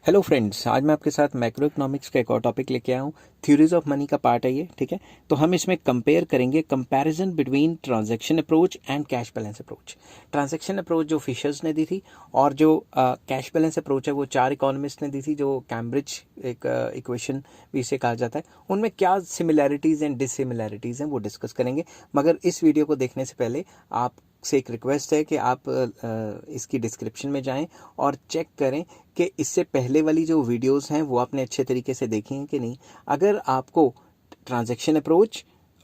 Hello friends, आज मैं आपके साथ मैक्रो इकोनॉमिक्स का एक और टॉपिक लेके आया हूँ। थ्योरीज ऑफ मनी का पार्ट है ये, ठीक है। तो हम इसमें कंपेयर करेंगे comparison between transaction approach and cash balance approach. Transaction approach जो फिशर्स ने दी थी और जो कैश बैलेंस अप्रोच है वो 4 इकोनॉमिस्ट ने दी थी, जो कैम्ब्रिज एक इक्वेशन भी इसे कहा जाता है। उनमें क्या सिमिलैरिटीज़ एंड डिससिमिलैरिटीज़ हैं वो डिस्कस करेंगे। मगर इस वीडियो को देखने से पहले आप से एक रिक्वेस्ट है कि आप इसकी डिस्क्रिप्शन में जाएं और चेक करें कि इससे पहले वाली जो वीडियोस हैं वो आपने अच्छे तरीके से देखी हैं कि नहीं। अगर आपको ट्रांजैक्शन अप्रोच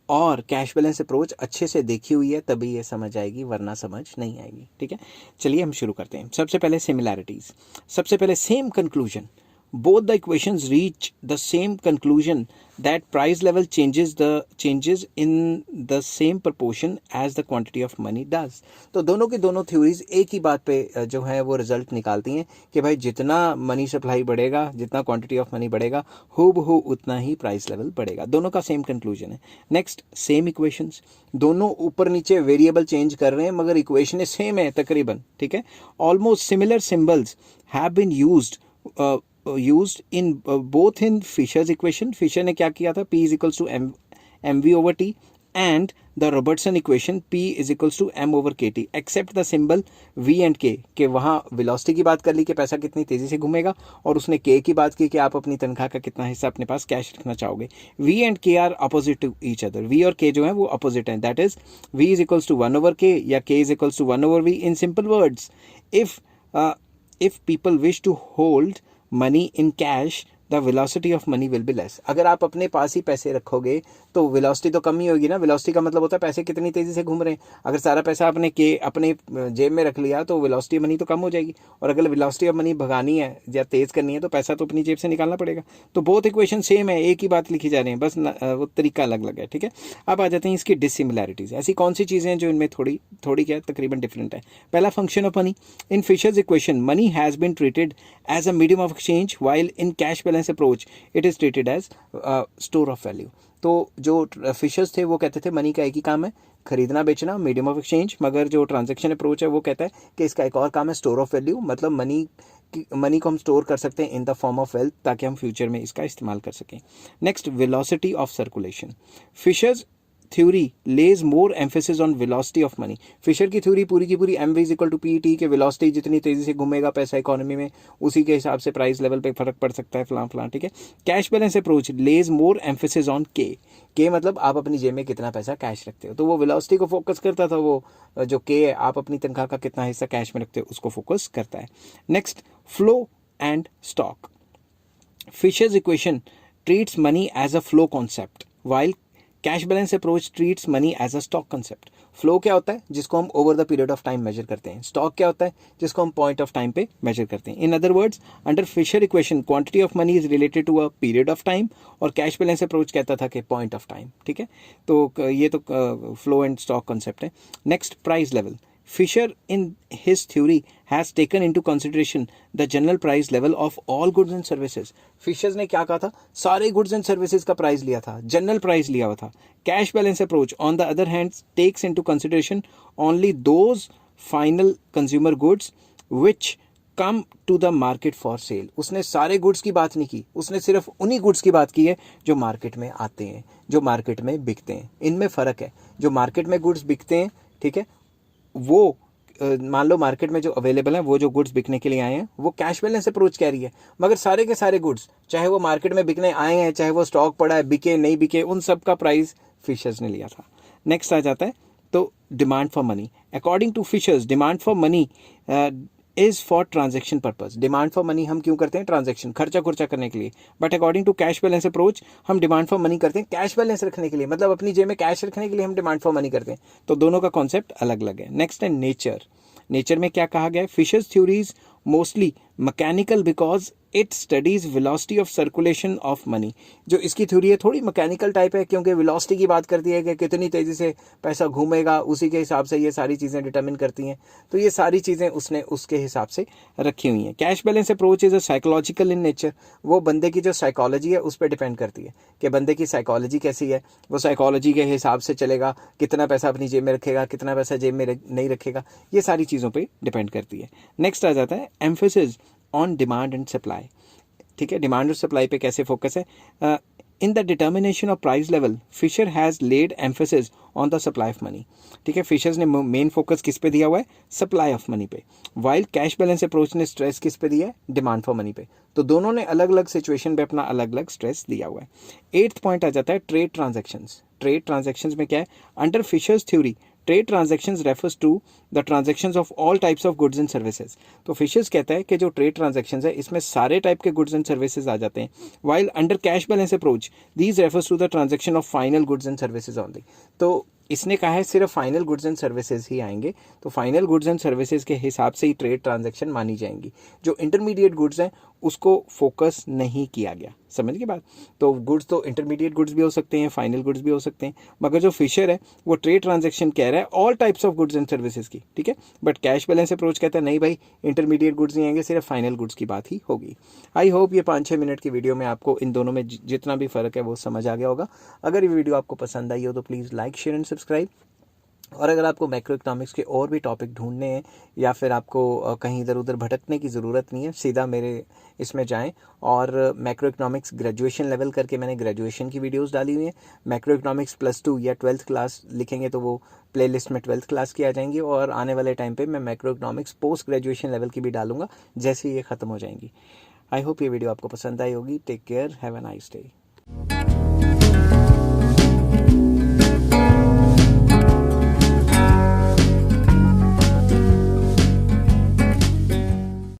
और कैश बैलेंस अप्रोच अच्छे से देखी हुई है तभी ये समझ आएगी, वरना समझ नहीं आएगी, ठीक है। चलिए हम शुरू करते हैं। सबसे पहले सिमिलैरिटीज़। सबसे पहले same conclusion, both the equations reach the same conclusion that price level changes in the same proportion as the quantity of money does। तो दोनों की दोनों थ्योरीज एक ही बात पे जो है वो रिजल्ट निकालती हैं कि भाई जितना मनी सप्लाई बढ़ेगा, जितना क्वांटिटी ऑफ मनी बढ़ेगा, हूबहू उतना ही प्राइस लेवल बढ़ेगा। दोनों का सेम कंक्लूजन है। Next, same equations. दोनों ऊपर नीचे वेरिएबल चेंज कर रहे हैं मगर इक्वेशन सेम है तकरीबन, ठीक है। Almost similar symbols have been used in both in Fisher's equation। Fisher ने क्या किया था, P is equals to mv over t, and the Robertson equation P is equals to m over kt, except the symbol v and k के वहाँ velocity की बात कर ली कि पैसा कितनी तेजी से घूमेगा, और उसने k की बात की कि आप अपनी तनख्वाह का कितना हिस्सा अपने पास कैश रखना चाहोगे। v and k are opposite to each other। v और k जो है वो opposite हैं, that is v is equals to 1 over k या k is equals to 1 over v। in simple words, if people wish to hold money in cash, the velocity of money will be less. अगर आप अपने पास ही पैसे रखोगे तो velocity तो कम ही होगी ना। वेलोसिटी का मतलब होता है पैसे कितनी तेजी से घूम रहे हैं। अगर सारा पैसा आपने अपने जेब में रख लिया तो वेलोसिटी मनी तो कम हो जाएगी, और अगर वेलोसिटी ऑफ मनी भगानी है या तेज करनी है तो पैसा तो अपनी जेब से निकालना पड़ेगा। तो बोथ इक्वेशन सेम है, एक ही बात लिखी जा रही है, बस वो तरीका अलग अलग है, ठीक है। अब आ जाते हैं इसकी डिससिमिलैरिटीज। ऐसी कौन सी चीज़ें हैं जो इनमें थोड़ी थोड़ी क्या तकरीबन डिफरेंट है। पहला, function of money. In Fisher's equation money has been treated as a medium of exchange, while in cash balance approach it is treated as store of value. तो जो फिशर्स थे वो कहते थे मनी का एक ही काम है, खरीदना बेचना, मीडियम ऑफ एक्सचेंज। मगर जो ट्रांजैक्शन अप्रोच है वो कहता है कि इसका एक और काम है स्टोर ऑफ वैल्यू, मतलब मनी को हम स्टोर कर सकते हैं in the form of wealth, ताकि हम फ्यूचर में इसका इस्तेमाल कर सकें। Next, velocity of circulation. Fisher's theory lays more emphasis on velocity of money. Fisher की थ्योरी पूरी की पूरी M V is equal to P T, के वेलोसिटी जितनी तेजी से घूमेगा पैसा इकोनॉमी में उसी के हिसाब से प्राइस लेवल पे फर्क पड़ सकता है, फलां फलां, ठीक है। Cash balance approach lays more emphasis on के मतलब आप अपनी जेब में कितना पैसा कैश रखते हो, तो वो वेलोसिटी को फोकस करता था। वो जो के है, आप अपनी तनख्वाह का कितना हिस्सा कैश में रखते हो, उसको फोकस करता है। Next, flow and stock. Fisher's equation treats money as a flow concept, while cash balance approach treats money as a stock concept. Flow क्या होता है, जिसको हम over the period of time measure करते हैं। स्टॉक क्या होता है, जिसको हम पॉइंट ऑफ टाइम पे मेजर करते हैं। In other words, under Fisher equation quantity of money is related to a period of time, और कैश बैलेंस अप्रोच कहता था कि पॉइंट ऑफ टाइम, ठीक है। तो ये तो फ्लो एंड स्टॉक कंसेप्ट है। Next, price level. Fisher, in his theory, has taken into consideration the general price level of all goods and services। Fisher's ने क्या कहा था, सारे गुड्स एंड सर्विसेज का प्राइस लिया था, जनरल प्राइस लिया हुआ था। Cash balance approach on the other hand takes into consideration only those final consumer goods which come to the market for sale. उसने सारे गुड्स की बात नहीं की, उसने सिर्फ उन्हीं गुड्स की बात की है जो मार्केट में आते हैं, जो मार्केट में बिकते हैं। इनमें फ़र्क है, जो मार्केट में गुड्स बिकते हैं, ठीक है, वो मान लो मार्केट में जो अवेलेबल है, वो जो गुड्स बिकने के लिए आए हैं, वो कैश बैलेंस अप्रोच कह रही है। मगर सारे के सारे गुड्स, चाहे वो मार्केट में बिकने आए हैं, चाहे वो स्टॉक पड़ा है, बिके नहीं बिके, उन सब का प्राइस फिशर्स ने लिया था। नेक्स्ट आ जाता है तो demand for money. According to Fisher's, demand for money is for transaction purpose. Demand for money हम क्यों करते हैं, ट्रांजेक्शन, खर्चा खुर्चा करने के लिए। But according to cash balance approach, हम डिमांड फॉर मनी करते हैं कैश बैलेंस रखने के लिए, मतलब अपनी जेब में कैश रखने के लिए हम डिमांड फॉर मनी करते हैं। तो दोनों का कॉन्सेप्ट अलग अलग है। नेक्स्ट है नेचर। नेचर में क्या कहा गया है, Fisher's theories mostly mechanical because it studies velocity of circulation of money. जो इसकी थ्योरी है थोड़ी मैकेनिकल टाइप है, क्योंकि वेलोसिटी की बात करती है कि कितनी तेजी से पैसा घूमेगा, उसी के हिसाब से ये सारी चीज़ें डिटरमिन करती हैं। तो ये सारी चीज़ें उसने उसके हिसाब से रखी हुई हैं। Cash balance approach is a psychological in nature. वो बंदे की जो साइकोलॉजी है उस पर डिपेंड करती है कि बंदे की साइकोलॉजी कैसी है। वो साइकोलॉजी के हिसाब से चलेगा, कितना पैसा अपनी जेब में रखेगा, कितना पैसा जेब में नहीं रखेगा, ये सारी चीज़ों पर डिपेंड करती है। नेक्स्ट आ जाता है emphasis on demand and supply. ठीक है, डिमांड और सप्लाई पे कैसे फोकस है। In the determination of price level Fisher has laid emphasis on the supply of money. ठीक है, फिशर्स ने मेन फोकस किस पे दिया हुआ है, सप्लाई ऑफ मनी पे, वाइल कैश बैलेंस अप्रोच ने स्ट्रेस किस पे दिया है, डिमांड फॉर मनी पे। तो दोनों ने अलग अलग सिचुएशन पे अपना अलग अलग स्ट्रेस दिया हुआ है। 8th पॉइंट आ जाता है ट्रेड ट्रांजेक्शन्स। ट्रेड ट्रांजेक्शन्स में क्या है, under Fisher's theory trade transactions refers to the transactions of all types of goods and services. तो फिशर्स कहता है कि जो ट्रेड ट्रांजेक्शन्स है इसमें सारे टाइप के गुड्स एंड सर्विसेज आ जाते हैं, while under cash balance approach these refers to the transaction of final goods and services only. तो इसने कहा है सिर्फ फाइनल गुड्स एंड सर्विसेज ही आएंगे, तो फाइनल गुड्स एंड सर्विसेज के हिसाब से ही ट्रेड ट्रांजैक्शन मानी जाएंगी। जो इंटरमीडिएट गुड्स हैं उसको फोकस नहीं किया गया, समझ के बात। तो गुड्स तो इंटरमीडिएट गुड्स भी हो सकते हैं, फाइनल गुड्स भी हो सकते हैं, मगर जो फिशर है वो ट्रेड ट्रांजैक्शन कह रहा है all types of goods and services की, ठीक है। बट कैश बैलेंस अप्रोच कहता है नहीं भाई, इंटरमीडिएट गुड्स नहीं आएंगे, सिर्फ फाइनल गुड्स की बात ही होगी। आई होप ये 5-6 मिनट की वीडियो में आपको इन दोनों में जितना भी फ़र्क है वो समझ आ गया होगा। अगर ये वीडियो आपको पसंद आई हो तो please like, share and subscribe. और अगर आपको मैक्रो इकोनॉमिक्स के और भी टॉपिक ढूंढने हैं या फिर आपको कहीं इधर उधर भटकने की ज़रूरत नहीं है, सीधा मेरे इसमें जाएं और मैक्रो इकोनॉमिक्स ग्रेजुएशन लेवल करके मैंने ग्रेजुएशन की वीडियोस डाली हुई हैं। मैक्रो इकोनॉमिक्स +2 या 12th क्लास लिखेंगे तो वो प्लेलिस्ट में 12th क्लास की आ जाएंगी, और आने वाले टाइम पे मैं macro economics post graduation level की भी डालूंगा जैसे ये ख़त्म हो जाएंगी। आई होप ये वीडियो आपको पसंद आई होगी। Take care, have a nice day.